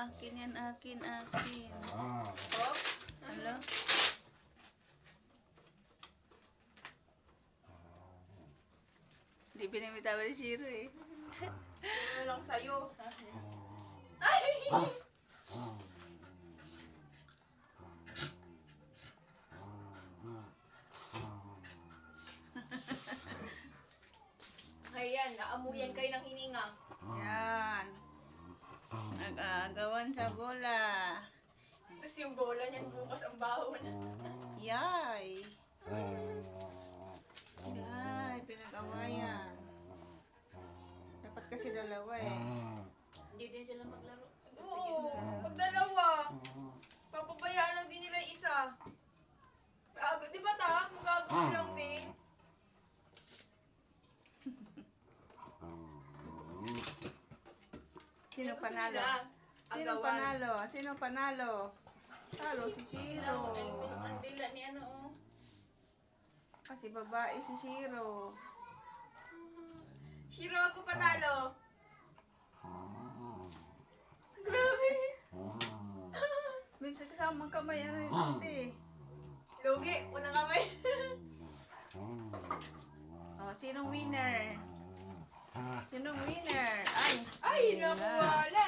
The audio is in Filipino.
Akin yan, akin, akin. Oh? Hello? Hindi pinamitawan ni Shiro eh. Ano lang sa'yo? Ay! Ayan, naamuyan kayo ng hininga. Yan. Nag-aagawan sa bola. Tapos yung bola niyan bukas ang baho na. Yay! Yay, pinag-awayan. Dapat kasi dalawa eh. Hindi din sila maglaro. Oo, pag dalawa. Papabayaan lang din nila yung isa. Di ba ta? Magagawa lang din. Sino Gusto panalo? nila, Sino agawan. panalo? Sino panalo? Talo si Shiro. Ang dila ni ano oh. Kasi babae si Shiro. Shiro, ako panalo. Grabe. Minsan kasamang kamay ano yun ate. Lugi, unang kamay. Oh, sinong winner? Sinong winner? Ay! Ay, naku, wala.